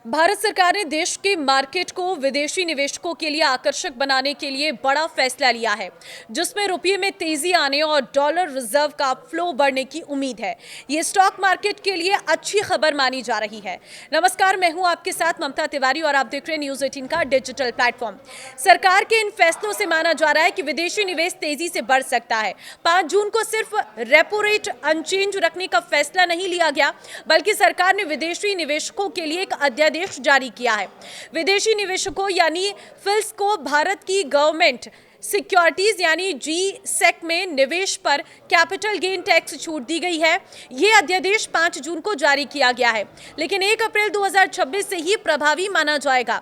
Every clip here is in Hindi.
भारत सरकार ने देश के मार्केट को विदेशी निवेशकों के लिए आकर्षक बनाने के लिए बड़ा फैसला लिया है, जिसमें रुपये में तेजी आने और डॉलर रिजर्व का फ्लो बढ़ने की उम्मीद है। ये स्टॉक मार्केट के लिए अच्छी खबर मानी जा रही है। नमस्कार, मैं हूं आपके साथ ममता तिवारी और आप देख रहे हैं न्यूज 18 का डिजिटल प्लेटफॉर्म। सरकार के इन फैसलों से माना जा रहा है कि विदेशी निवेश तेजी से बढ़ सकता है। 5 जून को सिर्फ रेपो रेट अनचेंज रखने का फैसला नहीं लिया गया, बल्कि सरकार ने विदेशी निवेशकों के लिए एक अध्यादेश जारी किया है। विदेशी निवेशकों यानी फिल्स को भारत की गवर्नमेंट सिक्योरिटीज यानी जी-सेक में निवेश पर कैपिटल गेन टैक्स छूट दी गई है। यह अध्यादेश 5 जून को जारी किया गया है, लेकिन 1 अप्रैल 2026 से ही प्रभावी माना जाएगा।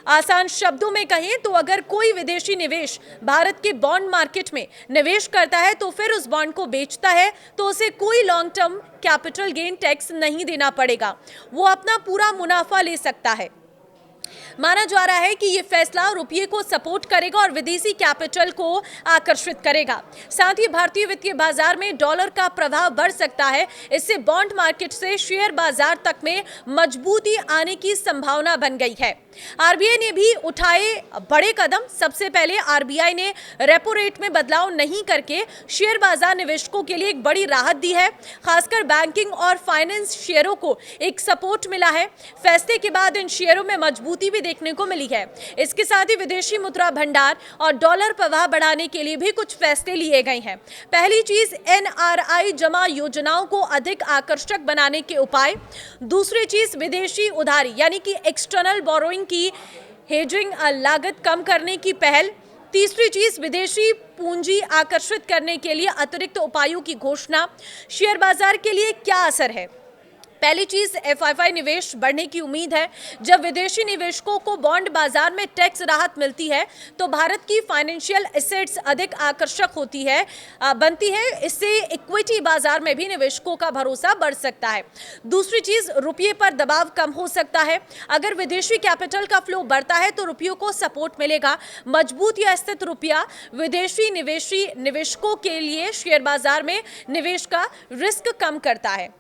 आसान शब्दों में कहें तो अगर कोई विदेशी निवेश भारत के बॉन्ड मार्केट में निवेश करता है तो फिर उस बॉन्ड को बेचता है तो उसे कोई long term capital gain tax नहीं देना पड़ेगा। वो अपना पूरा मुनाफा ले सकता है। माना जा रहा है कि यह फैसला रुपये को सपोर्ट करेगा और विदेशी कैपिटल को आकर्षित करेगा। साथ ही भारतीय वित्तीय बाजार में डॉलर का प्रभाव बढ़ सकता है। इससे बॉन्ड मार्केट से शेयर बाजार तक में मजबूती आने की संभावना बन गई है। आरबीआई ने भी उठाए बड़े कदम। सबसे पहले आरबीआई ने रेपो रेट में बदलाव नहीं करके शेयर बाजार निवेशकों के लिए एक बड़ी राहत दी है। खासकर बैंकिंग और फाइनेंस शेयरों को एक सपोर्ट मिला है। फैसले के बाद इन शेयरों में मजबूती भी देखने को मिली है। इसके साथ ही विदेशी मुद्रा भंडार और डॉलर प्रवाह बढ़ाने के लिए भी कुछ फैसले लिए गए हैं। पहली चीज, एनआरआई जमा योजनाओं को अधिक आकर्षक बनाने के उपाय। दूसरी चीज, विदेशी उधारी यानी कि एक्सटर्नल बोरोइंग की हेजिंग लागत कम करने की पहल। तीसरी चीज, विदेशी पूंजी आकर्षित करने के लिए अतिरिक्त उपायों की घोषणा। शेयर बाजार के लिए क्या असर है? पहली चीज, एफआईआई निवेश बढ़ने की उम्मीद है। जब विदेशी निवेशकों को बॉन्ड बाजार में टैक्स राहत मिलती है तो भारत की फाइनेंशियल एसेट्स अधिक आकर्षक बनती है। इससे इक्विटी बाजार में भी निवेशकों का भरोसा बढ़ सकता है। दूसरी चीज, रुपये पर दबाव कम हो सकता है। अगर विदेशी कैपिटल का फ्लो बढ़ता है तो रुपयों को सपोर्ट मिलेगा। मजबूत या स्थिर रुपया विदेशी निवेशकों के लिए शेयर बाजार में निवेश का रिस्क कम करता है।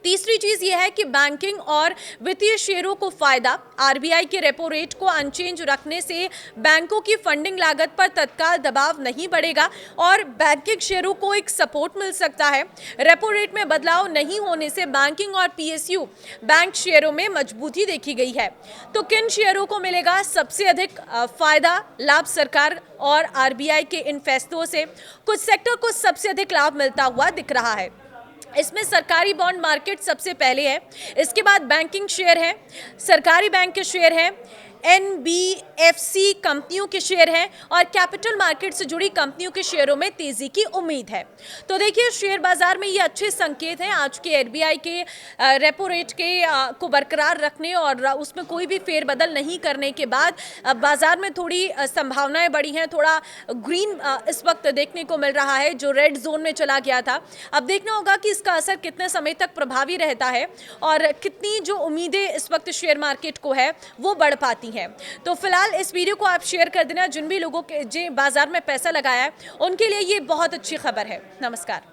तीसरी चीज यह है कि बैंकिंग और वित्तीय शेयरों को फायदा। आरबीआई के रेपो रेट को अनचेंज रखने से बैंकों की फंडिंग लागत पर तत्काल दबाव नहीं बढ़ेगा और बैंकिंग शेयरों को एक सपोर्ट मिल सकता है। रेपो रेट में बदलाव नहीं होने से बैंकिंग और पीएसयू बैंक शेयरों में मजबूती देखी गई है। तो किन शेयरों को मिलेगा सबसे अधिक फायदा लाभ? सरकार और आरबीआई के इन फैसलों से कुछ सेक्टर को सबसे अधिक लाभ मिलता हुआ दिख रहा है। इसमें सरकारी बॉन्ड मार्केट सबसे पहले है, इसके बाद बैंकिंग शेयर है, सरकारी बैंक के शेयर है, एनबीएफसी कंपनियों के शेयर हैं और कैपिटल मार्केट से जुड़ी कंपनियों के शेयरों में तेजी की उम्मीद है। तो देखिए, शेयर बाजार में ये अच्छे संकेत हैं। आज के आरबीआई के रेपो रेट को बरकरार रखने और उसमें कोई भी फेरबदल नहीं करने के बाद बाजार में थोड़ी संभावनाएं बढ़ी हैं। थोड़ा ग्रीन इस वक्त देखने को मिल रहा है, जो रेड जोन में चला गया था। अब देखना होगा कि इसका असर कितने समय तक प्रभावी रहता है और कितनी जो उम्मीदें इस वक्त शेयर मार्केट को है वो बढ़ पाती हैं। तो फिलहाल इस वीडियो को आप शेयर कर देना। जिन भी लोगों के बाजार में पैसा लगाया है उनके लिए ये बहुत अच्छी खबर है। नमस्कार।